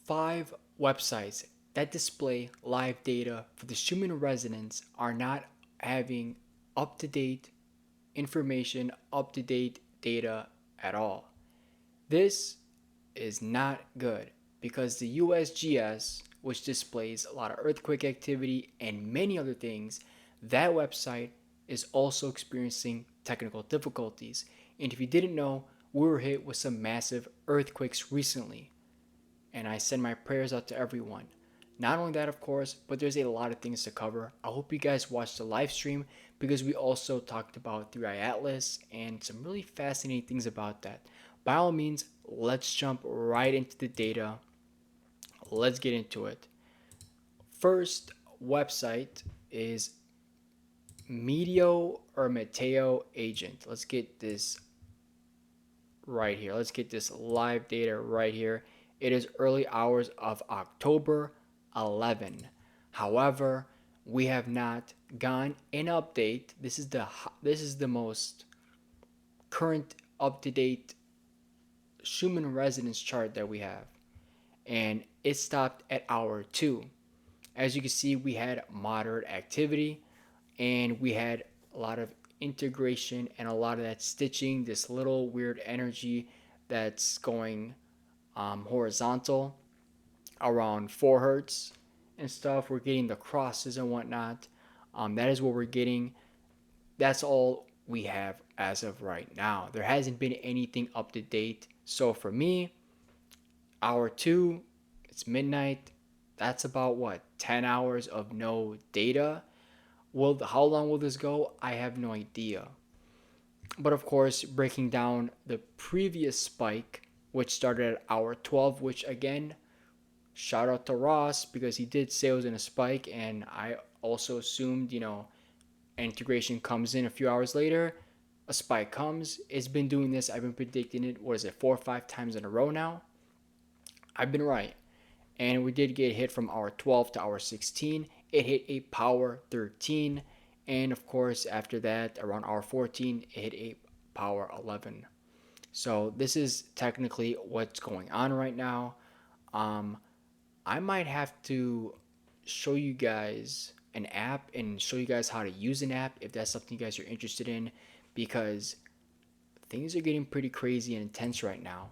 5 websites that display live data for the Schumann resonance are not having up to date information, up to date data at all. This is not good because the USGS, which displays a lot of earthquake activity and many other things, that website is also experiencing technical difficulties. And if you didn't know, we were hit with some massive earthquakes recently. And I send my prayers out to everyone. Not only that, of course, but there's a lot of things to cover. I hope you guys watched the live stream because we also talked about 3i Atlas and some really fascinating things about that. By all means, let's jump right into the data. Let's get into it. First website is Meteo or Meteo Agent. Let's get this right here. Let's get this live data right here. It is early hours of October 11. However, we have not gone an update. This is the most current up to date Schumann resonance chart that we have, and it stopped at hour 2. As you can see, we had moderate activity and we had a lot of integration and a lot of that stitching, this little weird energy that's going horizontal around 4 hertz and stuff. We're getting the crosses and whatnot. That is what we're getting. That's all we have as of right now. There hasn't been anything up to date. So for me, hour 2, it's midnight. That's about what, 10 hours of no data. How long will this go? I have no idea. But of course, breaking down the previous spike, which started at hour 12, which again, shout out to Ross because he did say it was in a spike, and I also assumed, integration comes in a few hours later, a spike comes. It's been doing this. I've been predicting it, 4 or 5 times in a row now. I've been right. And we did get hit from hour 12 to hour 16. It hit a power 13. And of course, after that, around hour 14, it hit a power 11. So this is technically what's going on right now. I might have to show you guys an app and show you guys how to use an app if that's something you guys are interested in, because things are getting pretty crazy and intense right now.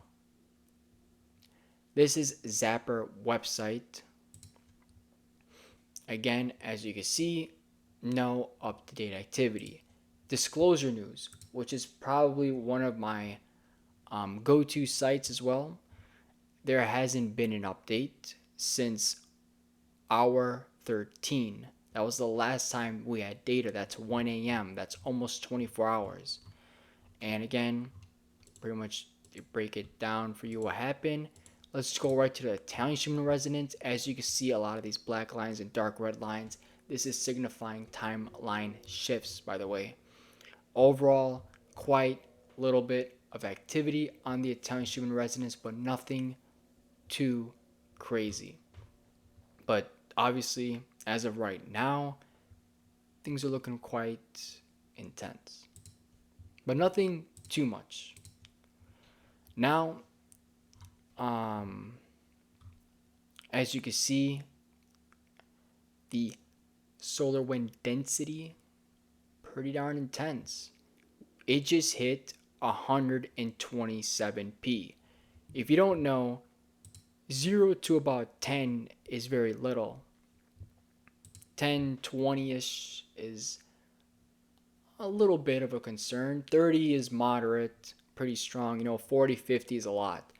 This is Zapper website. Again, as you can see, no up-to-date activity. Disclosure News, which is probably one of my go-to sites as well. There hasn't been an update since hour 13. That was the last time we had data. That's 1 a.m. That's almost 24 hours. And again, pretty much to break it down for you what happened. Let's go right to the Italian Schumann resonance. As you can see, a lot of these black lines and dark red lines, this is signifying timeline shifts, by the way. Overall, quite a little bit of activity on the Italian Schumann resonance, but nothing too crazy. But obviously, as of right now, things are looking quite intense, but nothing too much. Now, as you can see, the solar wind density, pretty darn intense. It just hit 127p. If you don't know, 0 to about 10 is very little. 10, 20-ish is a little bit of a concern. 30 is moderate, pretty strong. 40, 50 is a lot.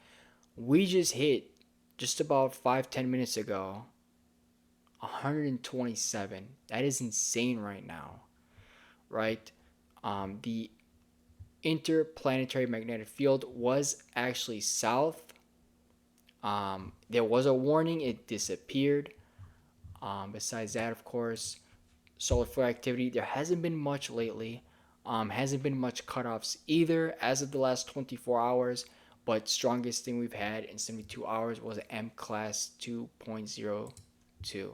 We just hit, just about 5-10 minutes ago, 127. That is insane right now, right? The interplanetary magnetic field was actually south. There was a warning, it disappeared. Besides that, of course, solar flare activity, there hasn't been much lately. Hasn't been much cutoffs either as of the last 24 hours. But strongest thing we've had in 72 hours was M class 2.02.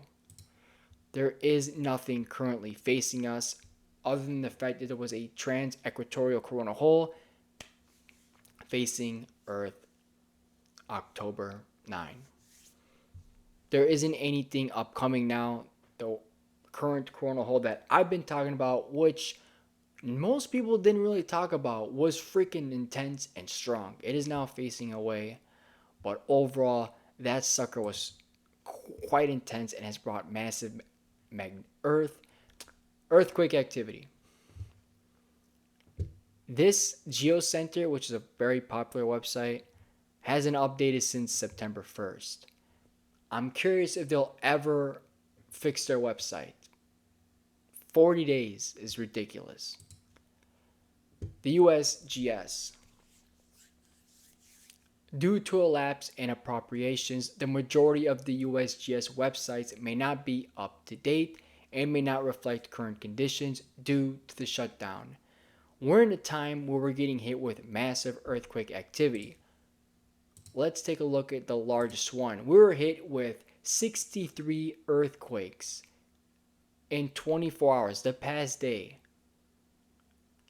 There is nothing currently facing us other than the fact that there was a trans-equatorial coronal hole facing Earth October 9. there isn't anything upcoming now. The current corona hole that I've been talking about, which most people didn't really talk about, was freaking intense and strong. It is now facing away, but overall, that sucker was quite intense and has brought massive earthquake activity. This Geocenter, which is a very popular website, hasn't updated since September 1st. I'm curious if they'll ever fix their website. 40 days is ridiculous. The USGS. Due to a lapse in appropriations, the majority of the USGS websites may not be up to date and may not reflect current conditions due to the shutdown. We're in a time where we're getting hit with massive earthquake activity. Let's take a look at the largest one. We were hit with 63 earthquakes in 24 hours, the past day.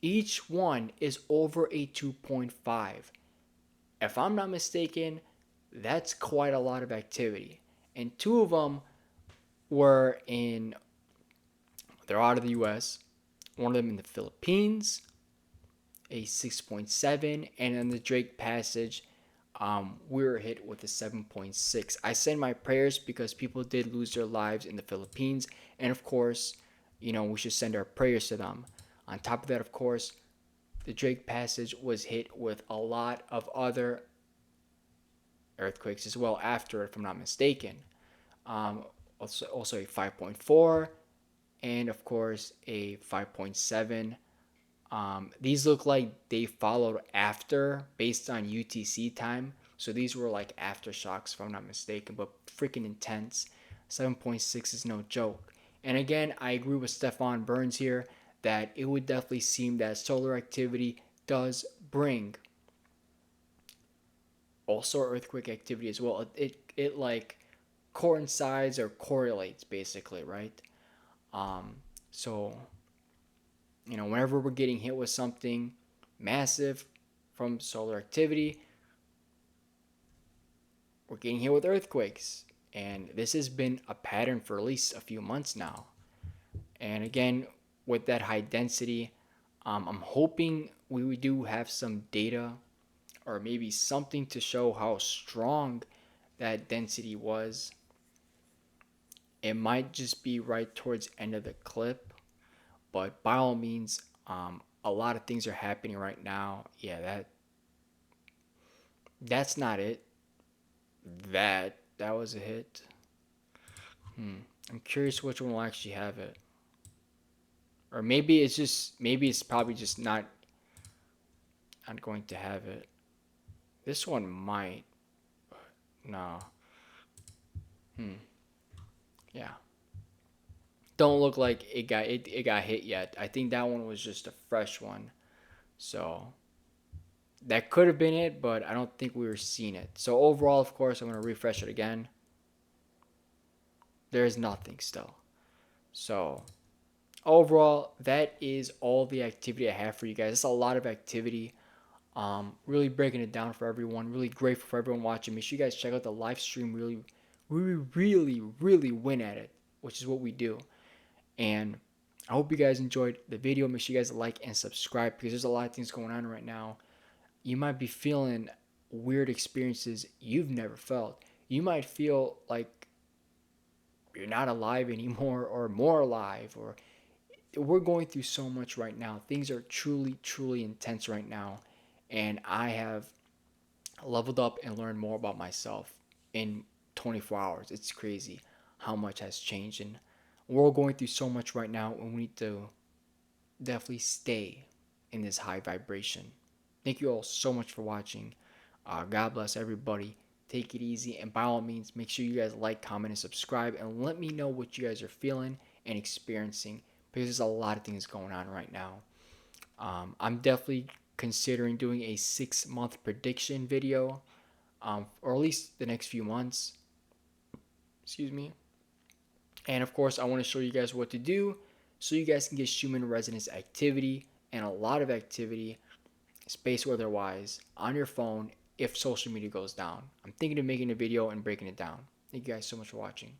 Each one is over a 2.5. If I'm not mistaken, that's quite a lot of activity. And two of them were in, they're out of the US. One of them in the Philippines, a 6.7, and in the Drake Passage, we were hit with a 7.6. I send my prayers because people did lose their lives in the Philippines, and of course, we should send our prayers to them. On top of that, of course, the Drake Passage was hit with a lot of other earthquakes as well after, if I'm not mistaken. Um, also a 5.4, and of course a 5.7. These look like they followed after based on UTC time. So these were like aftershocks, if I'm not mistaken, but freaking intense. 7.6 is no joke. And again, I agree with Stefan Burns here that it would definitely seem that solar activity does bring also earthquake activity as well. It like coincides or correlates basically, right? So whenever we're getting hit with something massive from solar activity, we're getting hit with earthquakes. And this has been a pattern for at least a few months now. And again, with that high density, I'm hoping we do have some data or maybe something to show how strong that density was. It might just be right towards the end of the clip, but by all means, a lot of things are happening right now. Yeah, that's not it. That was a hit. I'm curious which one will actually have it, or maybe it's probably just not going to have it. This one might. No. Yeah. Don't look like it got hit yet. I think that one was just a fresh one. So that could have been it, but I don't think we were seeing it. So overall, of course, I'm gonna refresh it again. There's nothing still. So overall, that is all the activity I have for you guys. It's a lot of activity. Really breaking it down for everyone. Really grateful for everyone watching. Make sure you guys check out the live stream. Really win at it, which is what we do. And I hope you guys enjoyed the video. Make sure you guys like and subscribe because there's a lot of things going on right now. You might be feeling weird experiences you've never felt. You might feel like you're not alive anymore or more alive, or we're going through so much right now. Things are truly intense right now, and I have leveled up and learned more about myself in 24 hours. It's crazy how much has changed, and we're all going through so much right now, and we need to definitely stay in this high vibration. Thank you all so much for watching. God bless everybody. Take it easy, and by all means, make sure you guys like, comment, and subscribe, and let me know what you guys are feeling and experiencing because there's a lot of things going on right now. I'm definitely considering doing a 6-month prediction video, or at least the next few months. Excuse me. And of course, I want to show you guys what to do so you guys can get Schumann resonance activity and a lot of activity, space weather-wise, on your phone if social media goes down. I'm thinking of making a video and breaking it down. Thank you guys so much for watching.